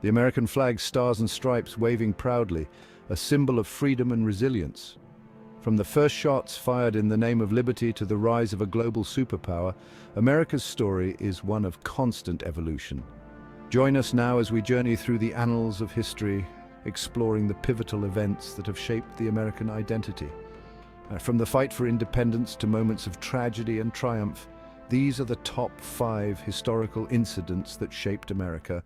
The American flag's stars and stripes waving proudly, a symbol of freedom and resilience. From the first shots fired in the name of liberty to the rise of a global superpower, America's story is one of constant evolution. Join us now as we journey through the annals of history, exploring the pivotal events that have shaped the American identity. From the fight for independence to moments of tragedy and triumph, these are the top 5 historical incidents that shaped America.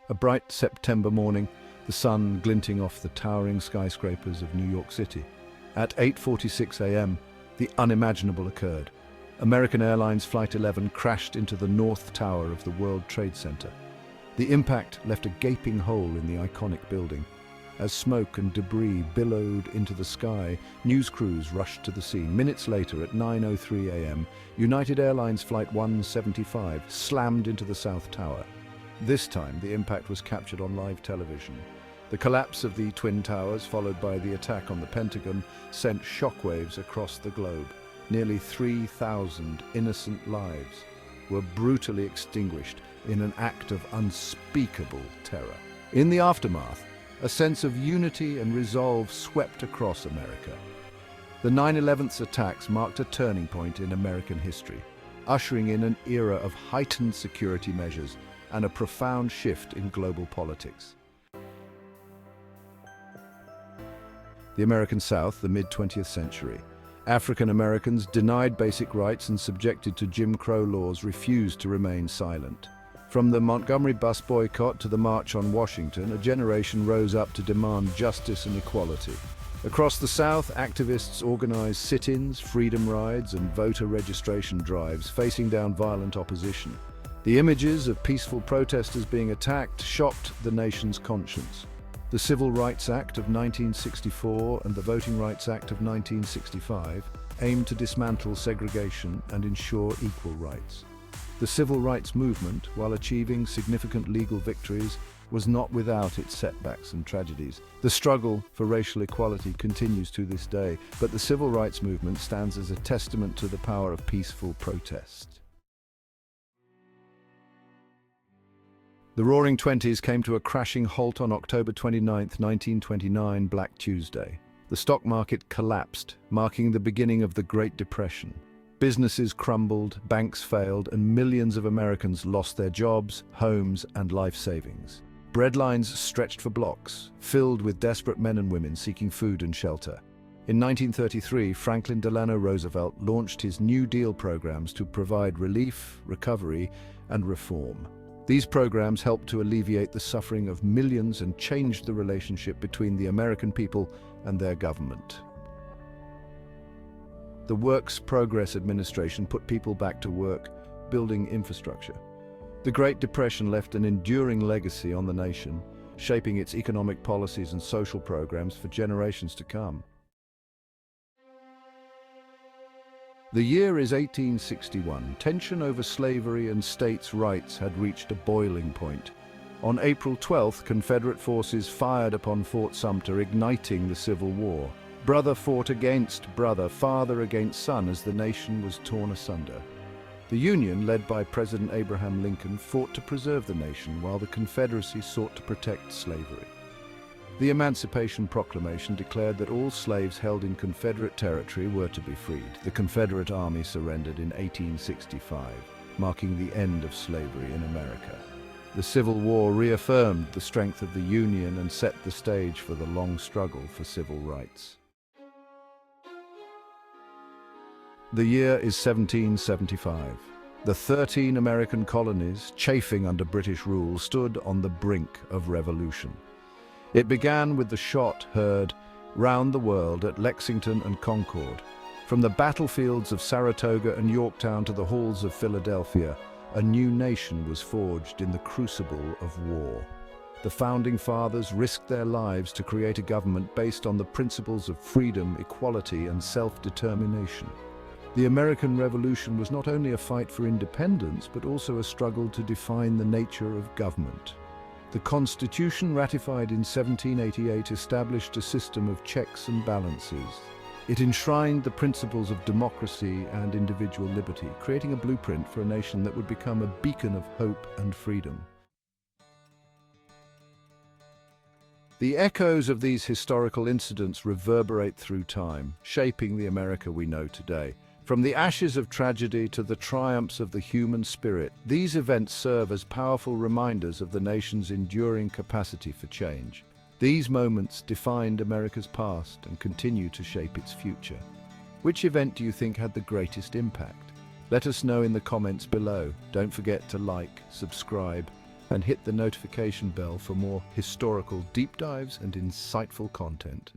A bright September morning, the sun glinting off the towering skyscrapers of New York City. At 8:46 a.m., the unimaginable occurred. American Airlines Flight 11 crashed into the North Tower of the World Trade Center. The impact left a gaping hole in the iconic building. As smoke and debris billowed into the sky, news crews rushed to the scene. Minutes later, at 9:03 a.m., United Airlines Flight 175 slammed into the South Tower. This time, the impact was captured on live television. The collapse of the Twin Towers, followed by the attack on the Pentagon, sent shockwaves across the globe. Nearly 3,000 innocent lives were brutally extinguished in an act of unspeakable terror. In the aftermath, a sense of unity and resolve swept across America. The 9/11 attacks marked a turning point in American history, ushering in an era of heightened security measures and a profound shift in global politics. The American South, the mid-20th century. African Americans, denied basic rights and subjected to Jim Crow laws, refused to remain silent. From the Montgomery bus boycott to the March on Washington, a generation rose up to demand justice and equality. Across the South, activists organized sit-ins, freedom rides, and voter registration drives, facing down violent opposition. The images of peaceful protesters being attacked shocked the nation's conscience. The Civil Rights Act of 1964 and the Voting Rights Act of 1965 aimed to dismantle segregation and ensure equal rights. The civil rights movement, while achieving significant legal victories, was not without its setbacks and tragedies. The struggle for racial equality continues to this day, but the civil rights movement stands as a testament to the power of peaceful protest. The Roaring Twenties came to a crashing halt on October 29, 1929, Black Tuesday. The stock market collapsed, marking the beginning of the Great Depression. Businesses crumbled, banks failed, and millions of Americans lost their jobs, homes, and life savings. Breadlines stretched for blocks, filled with desperate men and women seeking food and shelter. In 1933, Franklin Delano Roosevelt launched his New Deal programs to provide relief, recovery, and reform. These programs helped to alleviate the suffering of millions and changed the relationship between the American people and their government. The Works Progress Administration put people back to work, building infrastructure. The Great Depression left an enduring legacy on the nation, shaping its economic policies and social programs for generations to come. The year is 1861. Tension over slavery and states' rights had reached a boiling point. On April 12th, Confederate forces fired upon Fort Sumter, igniting the Civil War. Brother fought against brother, father against son, as the nation was torn asunder. The Union, led by President Abraham Lincoln, fought to preserve the nation, while the Confederacy sought to protect slavery. The Emancipation Proclamation declared that all slaves held in Confederate territory were to be freed. The Confederate Army surrendered in 1865, marking the end of slavery in America. The Civil War reaffirmed the strength of the Union and set the stage for the long struggle for civil rights. The year is 1775. The 13 American colonies, chafing under British rule, stood on the brink of revolution. It began with the shot heard round the world at Lexington and Concord. From the battlefields of Saratoga and Yorktown to the halls of Philadelphia, a new nation was forged in the crucible of war. The Founding Fathers risked their lives to create a government based on the principles of freedom, equality, and self-determination. The American Revolution was not only a fight for independence, but also a struggle to define the nature of government. The Constitution, ratified in 1788, established a system of checks and balances. It enshrined the principles of democracy and individual liberty, creating a blueprint for a nation that would become a beacon of hope and freedom. The echoes of these historical incidents reverberate through time, shaping the America we know today. From the ashes of tragedy to the triumphs of the human spirit, these events serve as powerful reminders of the nation's enduring capacity for change. These moments defined America's past and continue to shape its future. Which event do you think had the greatest impact? Let us know in the comments below. Don't forget to like, subscribe, and hit the notification bell for more historical deep dives and insightful content.